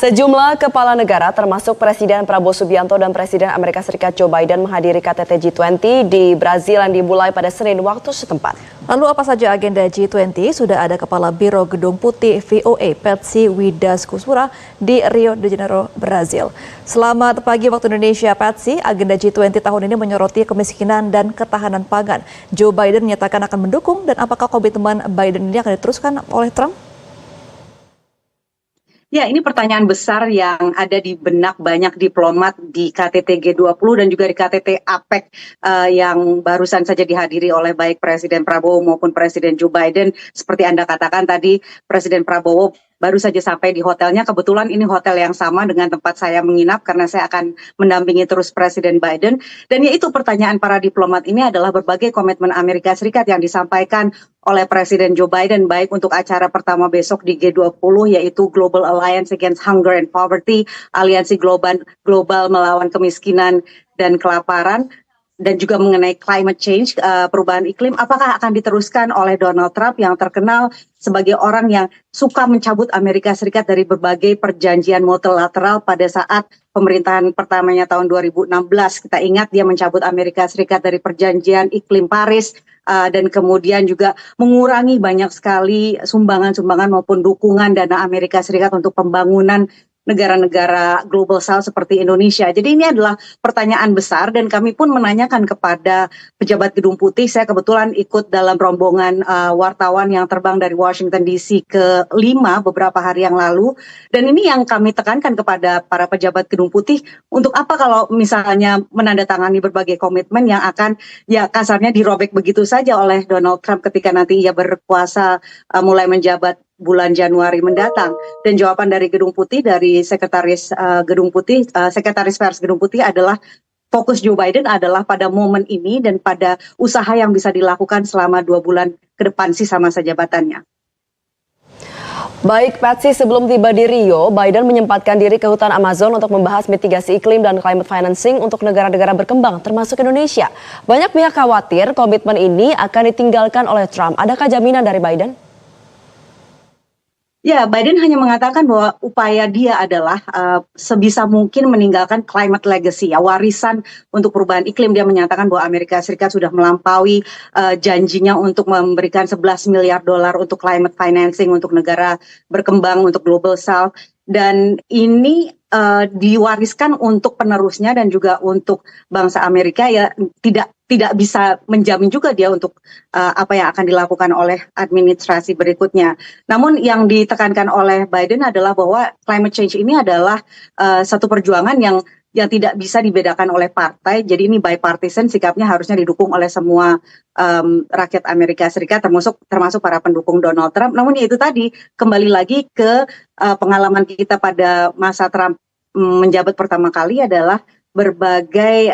Sejumlah kepala negara termasuk Presiden Prabowo Subianto dan Presiden Amerika Serikat Joe Biden menghadiri KTT G20 di Brazil yang dimulai pada Senin waktu setempat. Lalu apa saja agenda G20? Sudah ada Kepala Biro Gedung Putih VOA Patsy Widakuswara di Rio de Janeiro, Brazil. Selamat pagi waktu Indonesia, Patsy. Agenda G20 tahun ini menyoroti kemiskinan dan ketahanan pangan. Joe Biden menyatakan akan mendukung, dan apakah komitmen Biden ini akan diteruskan oleh Trump? Ya, ini pertanyaan besar yang ada di benak banyak diplomat di KTT G20 dan juga di KTT APEC yang barusan saja dihadiri oleh baik Presiden Prabowo maupun Presiden Joe Biden. Seperti Anda katakan tadi, Presiden Prabowo baru saja sampai di hotelnya. Kebetulan ini hotel yang sama dengan tempat saya menginap karena saya akan mendampingi terus Presiden Biden. Dan yaitu pertanyaan para diplomat ini adalah berbagai komitmen Amerika Serikat yang disampaikan oleh Presiden Joe Biden baik untuk acara pertama besok di G20 yaitu Global Alliance Against Hunger and Poverty, aliansi global melawan kemiskinan dan kelaparan, dan juga mengenai climate change, perubahan iklim. Apakah akan diteruskan oleh Donald Trump yang terkenal sebagai orang yang suka mencabut Amerika Serikat dari berbagai perjanjian multilateral pada saat pemerintahan pertamanya tahun 2016. Kita ingat dia mencabut Amerika Serikat dari perjanjian iklim Paris, dan kemudian juga mengurangi banyak sekali sumbangan-sumbangan maupun dukungan dana Amerika Serikat untuk pembangunan negara-negara global south seperti Indonesia. Jadi ini adalah pertanyaan besar dan kami pun menanyakan kepada pejabat Gedung Putih. Saya kebetulan ikut dalam rombongan wartawan yang terbang dari Washington DC ke 5 beberapa hari yang lalu. Dan ini yang kami tekankan kepada para pejabat Gedung Putih, untuk apa kalau misalnya menandatangani berbagai komitmen yang akan ya kasarnya dirobek begitu saja oleh Donald Trump ketika nanti ia berkuasa mulai menjabat bulan Januari mendatang. Dan jawaban dari Gedung Putih, dari Sekretaris Gedung Putih, Sekretaris Pers Gedung Putih adalah fokus Joe Biden adalah pada momen ini dan pada usaha yang bisa dilakukan selama 2 bulan ke depan sisa masa jabatannya. Baik, Patsy, sebelum tiba di Rio, Biden menyempatkan diri ke hutan Amazon untuk membahas mitigasi iklim dan climate financing untuk negara-negara berkembang, termasuk Indonesia. Banyak pihak khawatir komitmen ini akan ditinggalkan oleh Trump. Adakah jaminan dari Biden? Ya, Biden hanya mengatakan bahwa upaya dia adalah sebisa mungkin meninggalkan climate legacy, ya, warisan untuk perubahan iklim. Dia menyatakan bahwa Amerika Serikat sudah melampaui janjinya untuk memberikan $11 miliar untuk climate financing untuk negara berkembang, untuk global south. Dan ini diwariskan untuk penerusnya dan juga untuk bangsa Amerika, ya tidak bisa menjamin juga dia untuk apa yang akan dilakukan oleh administrasi berikutnya. Namun yang ditekankan oleh Biden adalah bahwa climate change ini adalah satu perjuangan yang tidak bisa dibedakan oleh partai. Jadi ini bipartisan, sikapnya harusnya didukung oleh semua rakyat Amerika Serikat, termasuk para pendukung Donald Trump. Namun itu tadi kembali lagi ke pengalaman kita pada masa Trump menjabat pertama kali adalah berbagai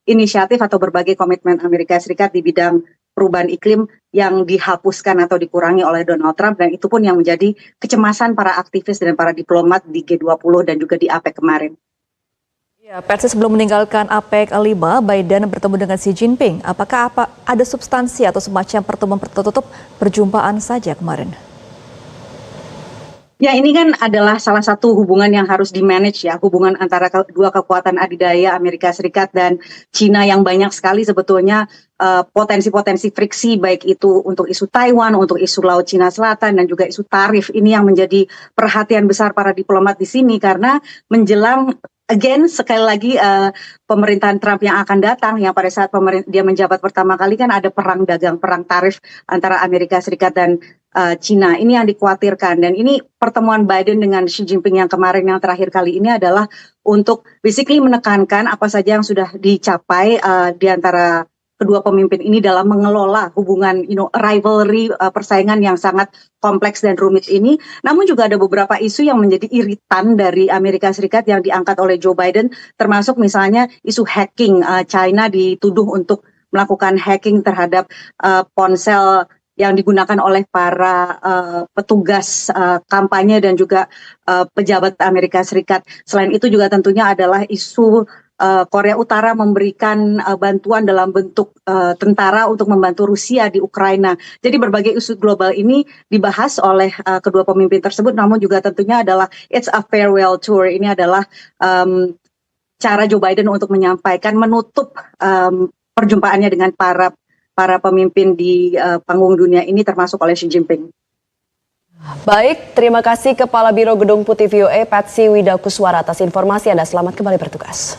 inisiatif atau berbagai komitmen Amerika Serikat di bidang perubahan iklim yang dihapuskan atau dikurangi oleh Donald Trump, dan itu pun yang menjadi kecemasan para aktivis dan para diplomat di G20 dan juga di APEC kemarin. Ya, Patsy, sebelum meninggalkan APEC 5, Biden bertemu dengan Xi Jinping. Apakah ada substansi atau semacam pertemuan tertutup, perjumpaan saja kemarin? Ya, ini kan adalah salah satu hubungan yang harus di-manage, ya, hubungan antara dua kekuatan adidaya Amerika Serikat dan China yang banyak sekali sebetulnya potensi-potensi friksi, baik itu untuk isu Taiwan, untuk isu Laut Cina Selatan, dan juga isu tarif. Ini yang menjadi perhatian besar para diplomat di sini karena menjelang sekali lagi pemerintahan Trump yang akan datang, yang pada saat dia menjabat pertama kali kan ada perang dagang, perang tarif antara Amerika Serikat dan China. Ini yang dikhawatirkan, dan ini pertemuan Biden dengan Xi Jinping yang kemarin yang terakhir kali ini adalah untuk basically menekankan apa saja yang sudah dicapai di antara kedua pemimpin ini dalam mengelola hubungan rivalry, persaingan yang sangat kompleks dan rumit ini. Namun juga ada beberapa isu yang menjadi iritan dari Amerika Serikat yang diangkat oleh Joe Biden, termasuk misalnya isu hacking. China dituduh untuk melakukan hacking terhadap ponsel yang digunakan oleh para petugas kampanye dan juga pejabat Amerika Serikat. Selain itu juga tentunya adalah isu Korea Utara memberikan bantuan dalam bentuk tentara untuk membantu Rusia di Ukraina. Jadi berbagai isu global ini dibahas oleh kedua pemimpin tersebut, namun juga tentunya adalah it's a farewell tour. Ini adalah cara Joe Biden untuk menyampaikan menutup perjumpaannya dengan para pemimpin di panggung dunia ini, termasuk oleh Xi Jinping. Baik, terima kasih Kepala Biro Gedung Putih VOA Patsy Widakuswara atas informasi Anda. Selamat kembali bertugas.